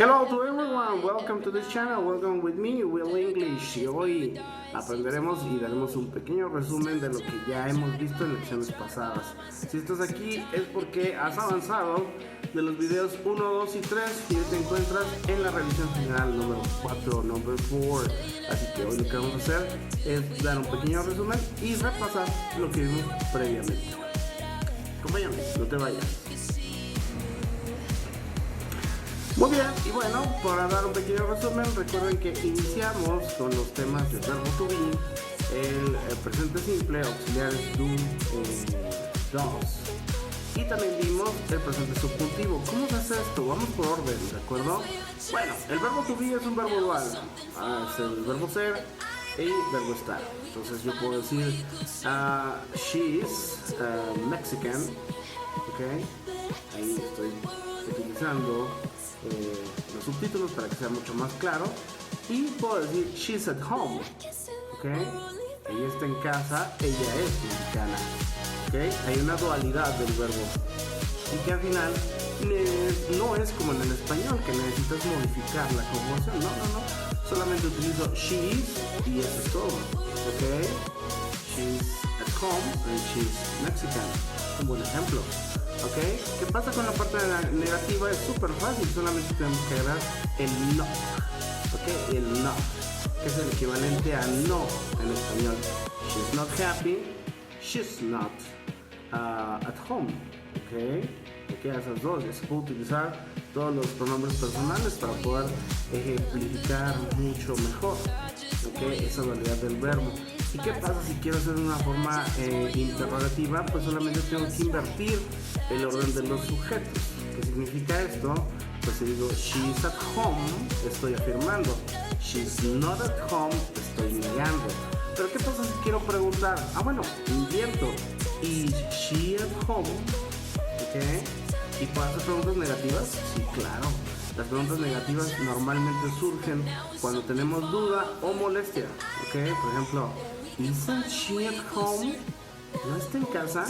Hello to everyone, welcome to this channel, welcome with me, Will English. Y hoy aprenderemos y daremos un pequeño resumen de lo que ya hemos visto en lecciones pasadas. Si estás aquí es porque has avanzado de los videos 1, 2 y 3 y hoy te encuentras en la revisión general número 4, number 4. Así que hoy lo que vamos a hacer es dar un pequeño resumen y repasar lo que vimos previamente. Acompáñame, no te vayas. Muy bien, y bueno, para dar un pequeño resumen, recuerden que iniciamos con los temas del verbo to be, el presente simple, auxiliares do, does, y también vimos el presente subjuntivo. ¿Cómo se hace esto? Vamos por orden, ¿de acuerdo? Bueno, el verbo to be es un verbo dual, es el verbo ser y verbo estar. Entonces yo puedo decir, she's Mexican, ¿ok? Ahí estoy utilizando los subtítulos para que sea mucho más claro, y puedo decir she's at home, ¿ok? Ella está en casa, ella es mexicana, ¿ok? Hay una dualidad del verbo y que al final no es como en el español que necesitas modificar la conjugación, no, solamente utilizo she's y eso es todo, ¿ok? She's at home and she's Mexican, un buen ejemplo. ¿Ok? ¿Qué pasa con la parte negativa? Es súper fácil, solamente tenemos que agregar el no. ¿Ok? El no, que es el equivalente a no en español. She's not happy, she's not at home. ¿Ok? ¿Ok? Esas dos, ya se puede utilizar todos los pronombres personales para poder ejemplificar mucho mejor. ¿Ok? Esa dualidad del verbo. ¿Y qué pasa si quiero hacer una forma interrogativa? Pues solamente tengo que invertir el orden de los sujetos. ¿Qué significa esto? Pues si digo she's at home, estoy afirmando. She's not at home, estoy negando. Pero ¿qué pasa si quiero preguntar? Bueno, invierto. ¿Is she at home? ¿Ok? ¿Y puedo hacer preguntas negativas? Sí, claro. Las preguntas negativas normalmente surgen cuando tenemos duda o molestia. ¿Ok? Por ejemplo, ¿isn't she at home? ¿No está en casa?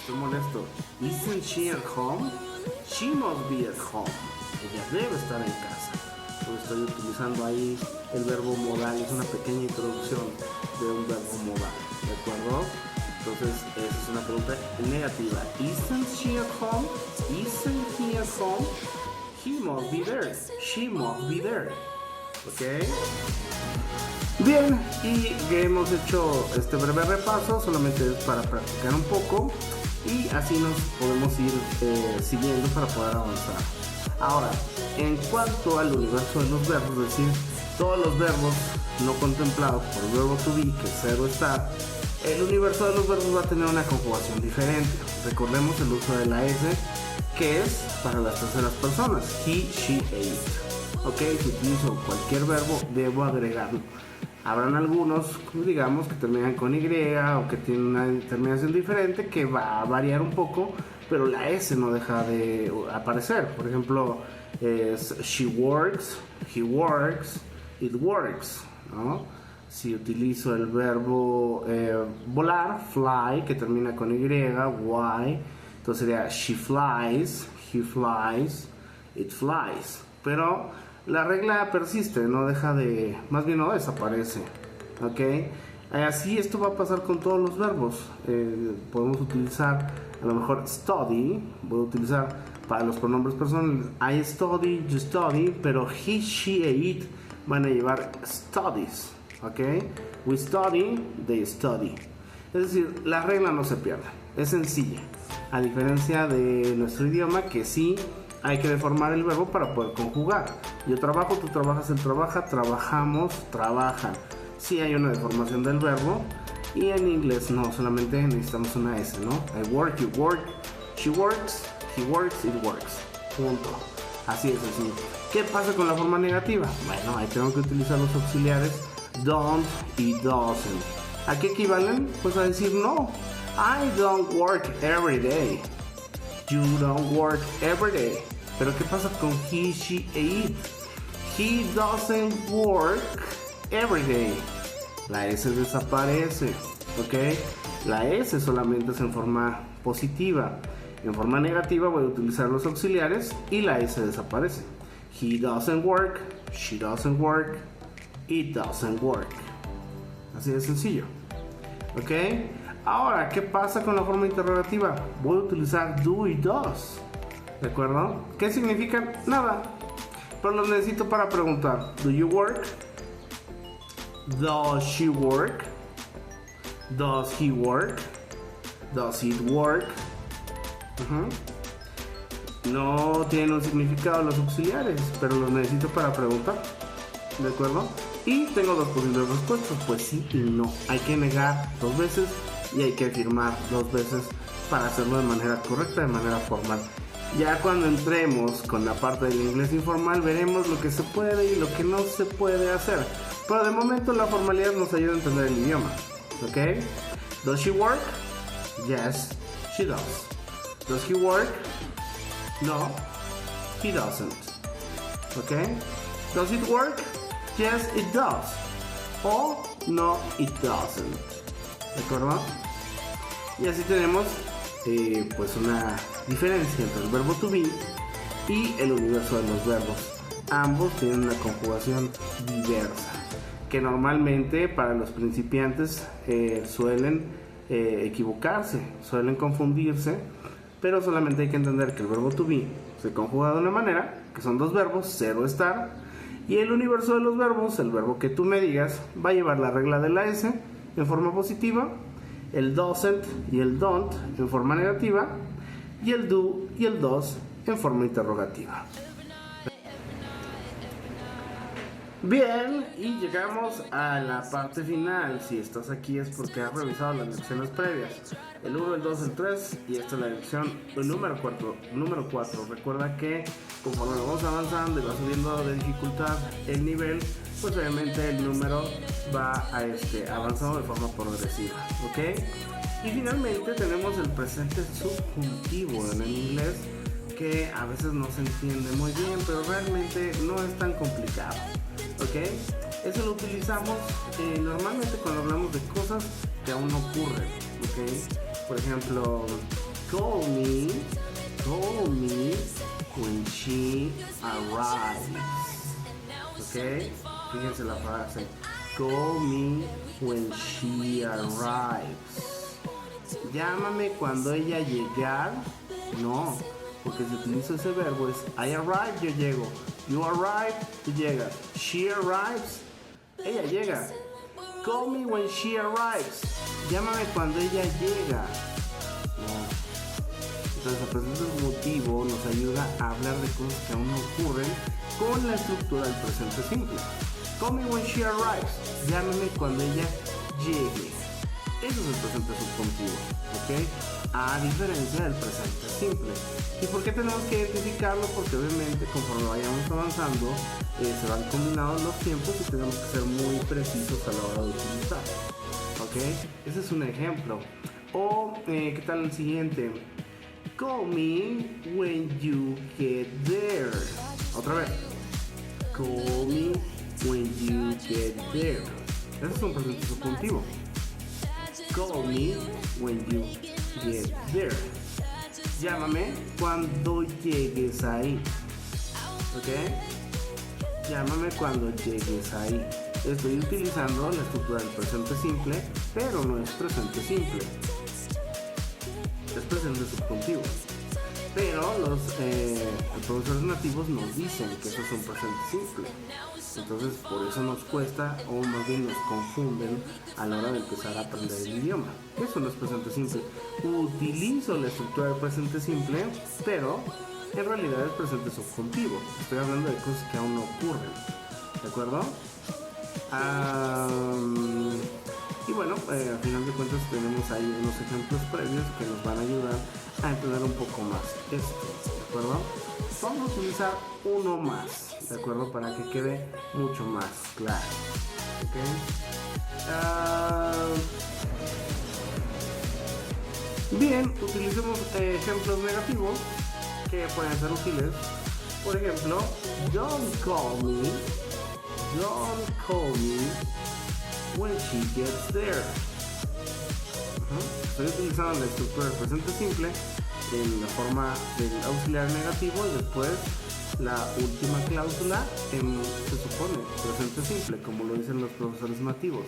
Estoy molesto. ¿Isn't she at home? She must be at home. Ella debe estar en casa. Entonces estoy utilizando ahí el verbo modal. Es una pequeña introducción de un verbo modal. ¿De acuerdo? Entonces esa es una pregunta negativa. ¿Isn't she at home? ¿Isn't he at home? He must be there. She must be there. ¿Ok? Bien, y que hemos hecho este breve repaso, solamente es para practicar un poco y así nos podemos ir siguiendo para poder avanzar. Ahora, en cuanto al universo de los verbos, es decir, todos los verbos no contemplados por el verbo to be, que es ser o estar, el universo de los verbos va a tener una conjugación diferente. Recordemos el uso de la S, que es para las terceras personas, he, she, it. Ok, si utilizo cualquier verbo, debo agregarlo. Habrán algunos, digamos, que terminan con Y o que tienen una terminación diferente que va a variar un poco, pero la S no deja de aparecer. Por ejemplo, es she works, he works, it works, ¿no? Si utilizo el verbo volar, fly, que termina con Y, entonces sería she flies, he flies, it flies. Pero la regla persiste, no deja de, más bien no desaparece, ¿ok? Así esto va a pasar con todos los verbos. Podemos utilizar a lo mejor study, voy a utilizar para los pronombres personales I study, you study, pero he, she e it van a llevar studies, ¿ok? We study, they study. Es decir, la regla no se pierde, es sencilla, a diferencia de nuestro idioma que sí hay que deformar el verbo para poder conjugar. Yo trabajo, tú trabajas, él trabaja, trabajamos, trabajan. Sí hay una deformación del verbo y en inglés no, solamente necesitamos una S, ¿no? I work, you work, she works, he works, it works. Punto. Así es sencillo. ¿Qué pasa con la forma negativa? Bueno, ahí tengo que utilizar los auxiliares don't y doesn't. ¿A qué equivalen? Pues a decir no. I don't work every day. You don't work every day. Pero ¿qué pasa con he, she e it? He doesn't work every day. La S desaparece, ¿ok? La S solamente es en forma positiva. En forma negativa voy a utilizar los auxiliares y la S desaparece. He doesn't work, she doesn't work, it doesn't work. Así de sencillo. ¿Ok? Ahora, ¿qué pasa con la forma interrogativa? Voy a utilizar do y does. ¿De acuerdo? ¿Qué significan? Nada. Pero los necesito para preguntar. Do you work? Does she work? Does he work? Does it work? No tienen un significado los auxiliares, pero los necesito para preguntar. ¿De acuerdo? Y tengo dos posibles respuestas, pues sí y no. Hay que negar 2 veces y hay que afirmar 2 veces para hacerlo de manera correcta, de manera formal. Ya cuando entremos con la parte del inglés informal veremos lo que se puede y lo que no se puede hacer. Pero de momento la formalidad nos ayuda a entender el idioma. ¿Ok? Does she work? Yes, she does. Does he work? No, he doesn't. ¿Ok? Does it work? Yes, it does. O no, it doesn't. ¿De acuerdo? Y así tenemos pues una diferencia entre el verbo to be y el universo de los verbos. Ambos tienen una conjugación diversa, que normalmente para los principiantes suelen equivocarse, suelen confundirse, pero solamente hay que entender que el verbo to be se conjuga de una manera, que son 2 verbos, ser o estar, y el universo de los verbos, el verbo que tú me digas, va a llevar la regla de la S en forma positiva, el doesn't y el don't en forma negativa, y el do y el does en forma interrogativa. Bien, y llegamos a la parte final. Si estás aquí es porque has revisado las lecciones previas, el 1, el 2, el 3, y esta es la lección número 4. Recuerda que conforme vamos avanzando y va subiendo de dificultad el nivel, pues obviamente el número va avanzando de forma progresiva, ¿ok? Y finalmente tenemos el presente subjuntivo en el inglés, que a veces no se entiende muy bien, pero realmente no es tan complicado. ¿Ok? Eso lo utilizamos normalmente cuando hablamos de cosas que aún no ocurren. ¿Ok? Por ejemplo, call me when she arrives. ¿Ok? Fíjense la frase. Call me when she arrives. Llámame cuando ella llegar. No, porque si utilizo ese verbo es I arrive, yo llego. You arrive, tú llegas. She arrives, ella llega. Call me when she arrives. Llámame cuando ella llega. No. Entonces el presente subjuntivo nos ayuda a hablar de cosas que aún no ocurren con la estructura del presente simple. Call me when she arrives. Llámame cuando ella llegue. Eso es el presente subjuntivo, ¿ok? A diferencia del presente simple. ¿Y por qué tenemos que identificarlo? Porque obviamente conforme vayamos avanzando se van combinando los tiempos y tenemos que ser muy precisos a la hora de utilizar, ¿ok? Ese es un ejemplo. O ¿qué tal el siguiente? Call me when you get there. Otra vez. Call me when you get there. Ese es un presente subjuntivo. Call me when you get there. Llámame cuando llegues ahí. ¿Ok? Llámame cuando llegues ahí. Estoy utilizando la estructura del presente simple, pero no es presente simple. Es presente subjuntivo. Pero los profesores nativos nos dicen que eso es un presente simple. Entonces por eso nos cuesta, o más bien nos confunden a la hora de empezar a aprender el idioma. Eso no es presente simple. Utilizo la estructura del presente simple, pero en realidad es presente subjuntivo. Estoy hablando de cosas que aún no ocurren. ¿De acuerdo? Y bueno, al final de cuentas tenemos ahí unos ejemplos previos que nos van a ayudar a entender un poco más esto, ¿de acuerdo? Vamos a utilizar uno más, ¿de acuerdo? Para que quede mucho más claro, ¿ok? Bien, utilicemos ejemplos negativos que pueden ser útiles. Por ejemplo, don't call me when she gets there. Estoy utilizando la estructura del presente simple, en la forma del auxiliar negativo y después la última cláusula en, se supone, presente simple, como lo dicen los profesores nativos.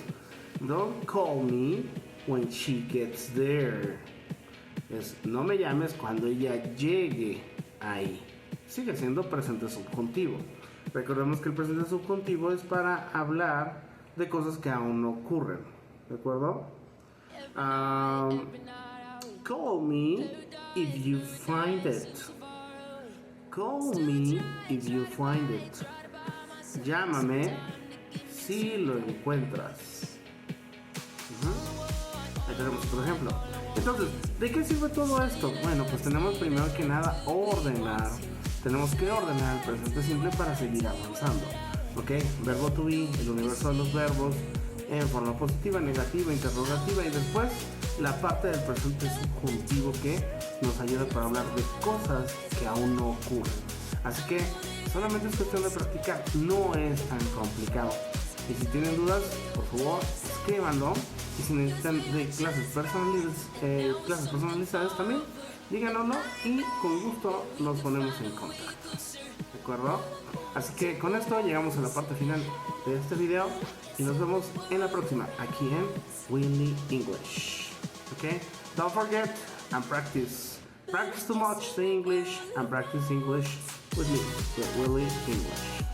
Don't call me when she gets there. Es, no me llames cuando ella llegue ahí. Sigue siendo presente subjuntivo. Recordemos que el presente subjuntivo es para hablar de cosas que aún no ocurren. ¿De acuerdo? Call me if you find it. Call me if you find it. Llámame si lo encuentras. Ahí tenemos otro ejemplo. Entonces, ¿de qué sirve todo esto? Bueno, pues tenemos primero que nada ordenar. Tenemos que ordenar el presente simple para seguir avanzando. ¿Ok? Verbo to be, el universo de los verbos, en forma positiva, negativa, interrogativa, y después la parte del presente subjuntivo que nos ayuda para hablar de cosas que aún no ocurren. Así que solamente es cuestión de practicar, no es tan complicado. Y si tienen dudas, por favor, escríbanlo. Y si necesitan de clases personalizadas también, díganoslo y con gusto nos ponemos en contacto. ¿De acuerdo? Así que con esto llegamos a la parte final de este video y nos vemos en la próxima aquí en Willy English. Okay? Don't forget and practice. Practice too much the English and practice English with me, with Willy English.